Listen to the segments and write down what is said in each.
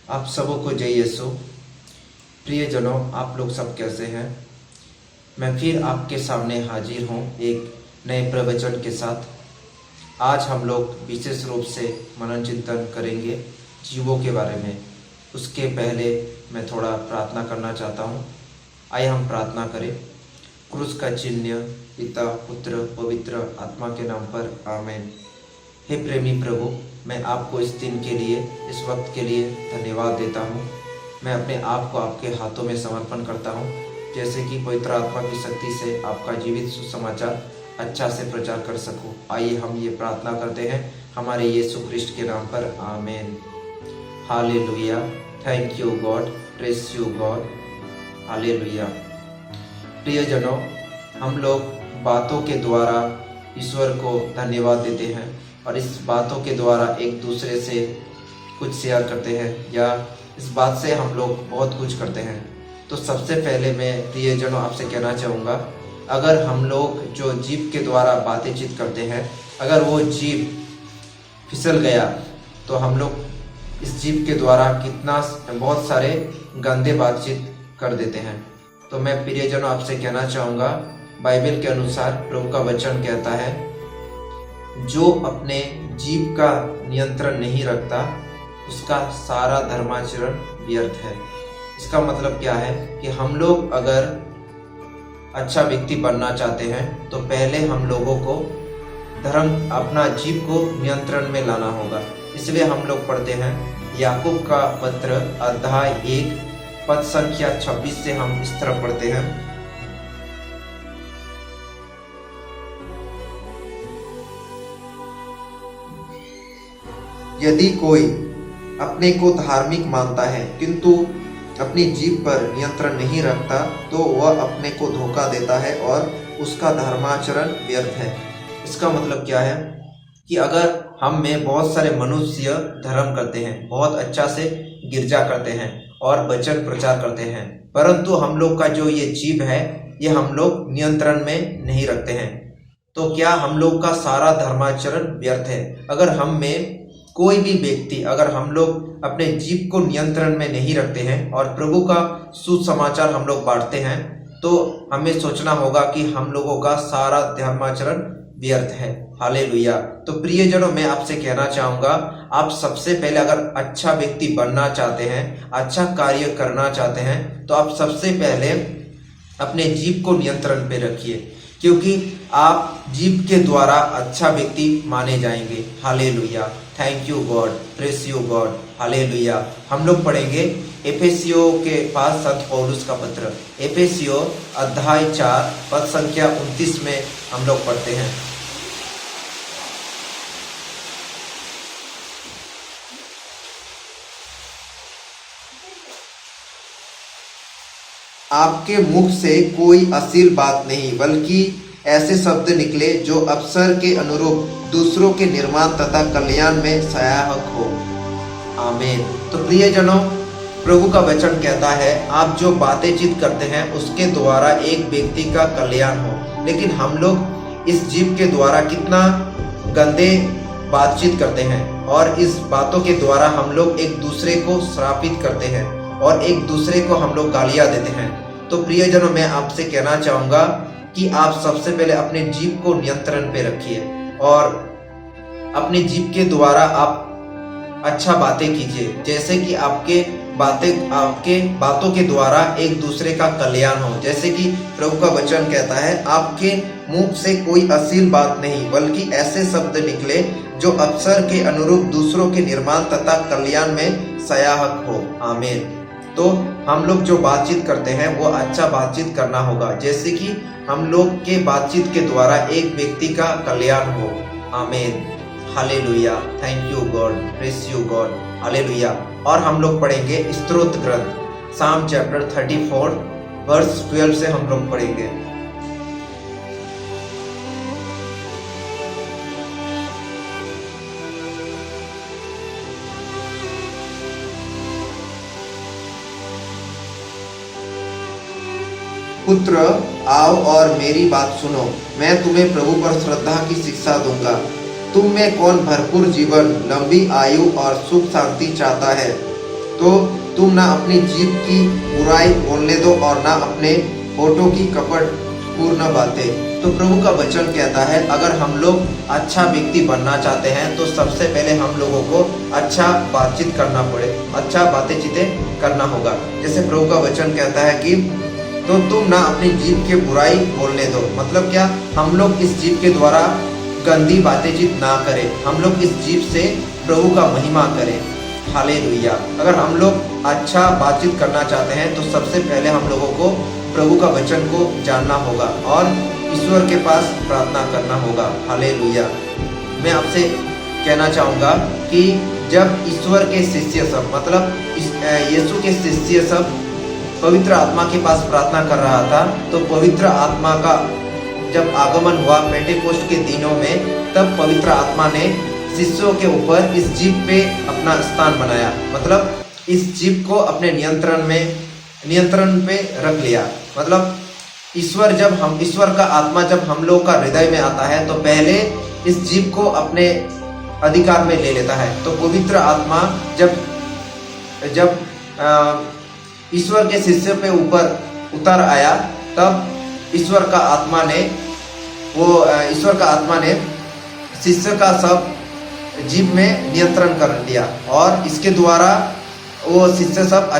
आप सबों को जय यीशु। प्रियजनों, आप लोग सब कैसे हैं? मैं फिर आपके सामने हाजिर हूँ एक नए प्रवचन के साथ। आज हम लोग विशेष रूप से मनन चिंतन करेंगे जीवों के बारे में। उसके पहले मैं थोड़ा प्रार्थना करना चाहता हूँ। आइए हम प्रार्थना करें। क्रूस का चिन्ह पिता, पुत्र, पवित्र आत्मा के नाम पर आमीन। हे प्रेमी प्रभु, मैं आपको इस दिन के लिए, इस वक्त के लिए धन्यवाद देता हूँ। मैं अपने आप को आपके हाथों में समर्पण करता हूँ, जैसे कि पवित्र आत्मा की शक्ति से आपका जीवित सुसमाचार अच्छा से प्रचार कर सकूँ। आइए हम ये प्रार्थना करते हैं हमारे यीशु ख्रिस्ट के नाम पर, आमीन। Hallelujah. Thank you God, press you God. Hallelujah. प्रियजनों, हम लोग बातों के द्वारा ईश्वर को धन्यवाद देते हैं और इस बातों के द्वारा एक दूसरे से कुछ शेयर करते हैं, या इस बात से हम लोग बहुत कुछ करते हैं। तो सबसे पहले मैं प्रियजनों आपसे कहना चाहूँगा, अगर हम लोग जो जीभ के द्वारा बातचीत करते हैं, अगर वो जीभ फिसल गया तो हम लोग इस जीभ के द्वारा बहुत सारे गंदे बातचीत कर देते हैं। तो मैं प्रियजनों आपसे कहना चाहूँगा, बाइबल के अनुसार प्रभु का वचन कहता है, जो अपने जीभ का नियंत्रण नहीं रखता उसका सारा धर्माचरण व्यर्थ है। इसका मतलब क्या है कि हम लोग अगर अच्छा व्यक्ति बनना चाहते हैं तो पहले हम लोगों को अपना जीभ को नियंत्रण में लाना होगा। इसलिए हम लोग पढ़ते हैं याकूब का पत्र अध्याय 1 पद संख्या 26 से हम इस तरह पढ़ते हैं, यदि कोई अपने को धार्मिक मानता है किंतु अपनी जीभ पर नियंत्रण नहीं रखता तो वह अपने को धोखा देता है और उसका धर्माचरण व्यर्थ है। इसका मतलब क्या है कि अगर हम में बहुत सारे मनुष्य धर्म करते हैं, बहुत अच्छा से गिरजा करते हैं और वचन प्रचार करते हैं, परंतु हम लोग का जो ये जीभ है ये हम लोग नियंत्रण में नहीं रखते हैं, तो क्या हम लोग का सारा धर्माचरण व्यर्थ है। अगर हम में कोई भी व्यक्ति, अगर हम लोग अपने जीभ को नियंत्रण में नहीं रखते हैं और प्रभु का सुसमाचार हम लोग बांटते हैं, तो हमें सोचना होगा कि हम लोगों का सारा धर्माचरण व्यर्थ है। हालेलुया। तो प्रियजनों, मैं आपसे कहना चाहूंगा, आप सबसे पहले अगर अच्छा व्यक्ति बनना चाहते हैं, अच्छा कार्य करना चाहते हैं, तो आप सबसे पहले अपने जीभ को नियंत्रण पे रखिए, क्योंकि आप जीभ के द्वारा अच्छा व्यक्ति माने जाएंगे। Hallelujah. Thank you God, press you God. Hallelujah. हम लोग पढ़ेंगे एफेसियों के पास संत पौलुस का पत्र, एफेसियों अध्याय 4 पद संख्या 29 में हम लोग पढ़ते हैं, आपके मुख से कोई अश्लील बात नहीं, बल्कि ऐसे शब्द निकले जो अवसर के अनुरूप दूसरों के निर्माण तथा कल्याण में सहायक हो। आमीन। तो प्रियजनों, प्रभु का वचन कहता है, आप जो बातचीत करते हैं उसके द्वारा एक व्यक्ति का कल्याण हो, लेकिन हम लोग इस जीभ के द्वारा कितना गंदे बातचीत करते हैं और इस बातों के द्वारा हम लोग एक दूसरे को श्रापित करते हैं और एक दूसरे को हम लोग गालियां देते हैं। तो प्रियजनों, मैं आपसे कहना चाहूंगा कि आप सबसे पहले अपने जीभ को नियंत्रण पे रखिए और अपने जीभ के द्वारा आप अच्छा बातें कीजिए, जैसे कि आपके बातों के द्वारा एक दूसरे का कल्याण हो। जैसे कि प्रभु का वचन कहता है, आपके मुंह से कोई अश्लील बात नहीं, बल्कि ऐसे शब्द निकले जो अवसर के अनुरूप दूसरों के निर्माण तथा कल्याण में सहायक हो। आमीन। तो हम लोग जो बातचीत करते हैं वो अच्छा बातचीत करना होगा, जैसे कि हम लोग के बातचीत के द्वारा एक व्यक्ति का कल्याण हो। आमीन। Hallelujah. Thank you God, press you God. Hallelujah. और हम लोग पढ़ेंगे स्तोत्र ग्रंथ साम चैप्टर 34 वर्स 12 से हम लोग पढ़ेंगे, पुत्र आओ और मेरी बात सुनो, मैं तुम्हें प्रभु पर श्रद्धा की शिक्षा दूंगा। तुम में कौन भरपूर जीवन, लंबी आयु और सुख शांति चाहता है, तो तुम ना अपनी जीभ की बुराई बोलने दो और ना अपने होठों की कपट पूर्ण बातें। तो प्रभु का वचन कहता है, अगर हम लोग अच्छा व्यक्ति बनना चाहते हैं तो सबसे पहले हम लोगों को अच्छा बातचीत करना पड़े, अच्छा बातें चीतें करना होगा। जैसे प्रभु का वचन कहता है कि तो तुम ना अपनी जीभ के बुराई बोलने दो। मतलब क्या, हम लोग इस जीभ के द्वारा गंदी बातें चीत ना करें, हम लोग इस जीभ से प्रभु का महिमा करें। हालेलुया। अगर हम लोग अच्छा बातचीत करना चाहते हैं तो सबसे पहले हम लोगों को प्रभु का वचन को जानना होगा और ईश्वर के पास प्रार्थना करना होगा। हालेलुया। मैं आपसे कहना चाहूँगा कि जब ईश्वर के शिष्य सब, मतलब यीशु के शिष्य सब पवित्र आत्मा के पास प्रार्थना कर रहा था, तो पवित्र आत्मा का जब आगमन हुआ पेंटेकोस्ट के दिनों में, तब पवित्र आत्मा ने शिष्यों के ऊपर इस जीभ पे अपना स्थान बनाया। मतलब इस जीभ को अपने नियंत्रण पे रख लिया। मतलब ईश्वर का आत्मा जब हम लोग का हृदय में आता है तो पहले इस जीभ को अपने अधिकार में ले लेता है। तो पवित्र आत्मा जब ईश्वर के शिष्य पे ऊपर उतर आया, तब ईश्वर का आत्मा ने शिष्य का सब जीभ में नियंत्रण कर लिया और इसके द्वारा वो शिष्य सब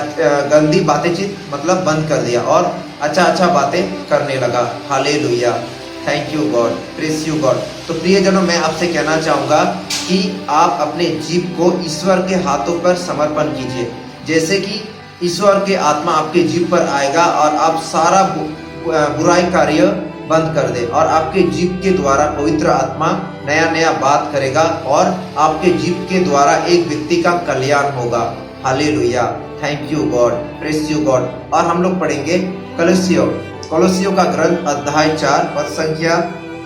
गंदी बातें चीत मतलब बंद कर दिया और अच्छा बातें करने लगा। Hallelujah. Thank you God, press you God. तो प्रियजनों, मैं आपसे कहना चाहूँगा कि आप अपने जीभ को ईश्वर के हाथों पर समर्पण कीजिए। जैसे कि ईश्वर के आत्मा आपके जीभ पर आएगा और आप सारा बुराई कार्य बंद कर दे और आपके जीभ के द्वारा पवित्र आत्मा नया बात करेगा और आपके जीभ के द्वारा एक व्यक्ति का कल्याण होगा। Hallelujah. Thank you God, press you God. और हम लोग पढ़ेंगे कोलोसियों का ग्रंथ अध्याय 4 पद संख्या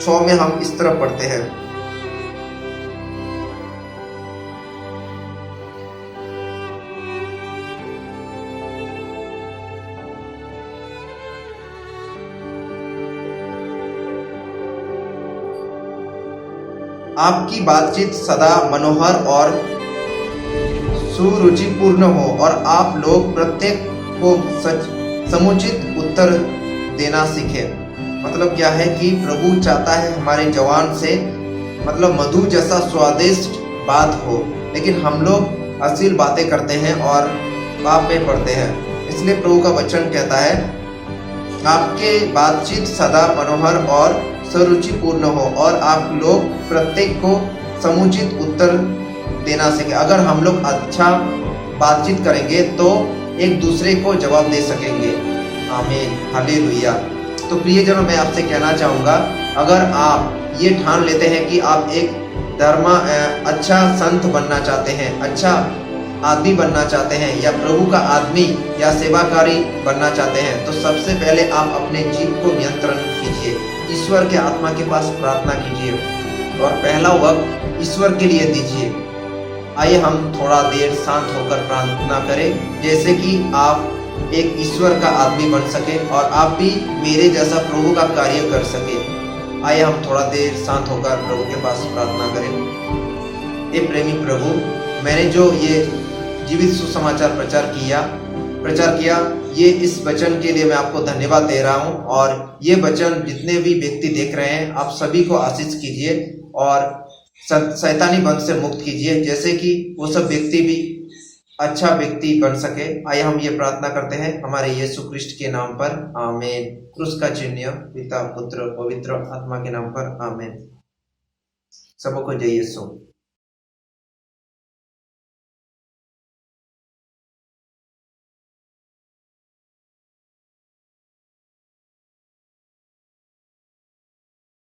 6 में हम इस तरह पढ़ते हैं। आपकी बातचीत सदा मनोहर और सुरुचिपूर्ण हो और आप लोग प्रत्येक को समुचित उत्तर देना सीखें। मतलब क्या है कि प्रभु चाहता है हमारे जवान से मतलब मधु जैसा स्वादिष्ट बात हो, लेकिन हम लोग अश्लील बातें करते हैं और पाप में पड़ते हैं। इसलिए प्रभु का वचन कहता है, आपके बातचीत सदा मनोहर और सुरुचिपूर्ण हो और आप लोग प्रत्येक को समुचित उत्तर देना सीखें। अगर हम लोग अच्छा बातचीत करेंगे तो एक दूसरे को जवाब दे सकेंगे। आमीन। हालेलुया। तो प्रियजनों, मैं आपसे कहना चाहूँगा, अगर आप ये ठान लेते हैं कि आप एक अच्छा संत बनना चाहते हैं, अच्छा आदमी बनना चाहते हैं या प्रभु का आदमी या सेवाकारी बनना चाहते हैं, तो सबसे पहले आप अपने जीभ को नियंत्रण कीजिए, ईश्वर के आत्मा के पास प्रार्थना कीजिए और पहला वक्त ईश्वर के लिए दीजिए। आइए हम थोड़ा देर शांत होकर प्रार्थना करें, जैसे कि आप एक ईश्वर का आदमी बन सके और आप भी मेरे जैसा प्रभु का कार्य कर सके। आइए हम थोड़ा देर शांत होकर प्रभु के पास प्रार्थना करें। हे प्रेमी प्रभु, मैंने जो ये जीवित सुसमाचार प्रचार किया, ये इस वचन के लिए मैं आपको धन्यवाद दे रहा हूँ और ये वचन जितने भी व्यक्ति देख रहे हैं, आप सभी को आशीष कीजिए और शैतानी बंध से मुक्त कीजिए, जैसे कि वो सब व्यक्ति भी अच्छा व्यक्ति बन सके। आइए हम ये प्रार्थना करते हैं हमारे यीशु क्रिस्ट के नाम पर, आमीन। क्रूस का चिन्ह पिता पुत्र पवित्र आत्मा के नाम पर, आमीन। सबको जय यीशु।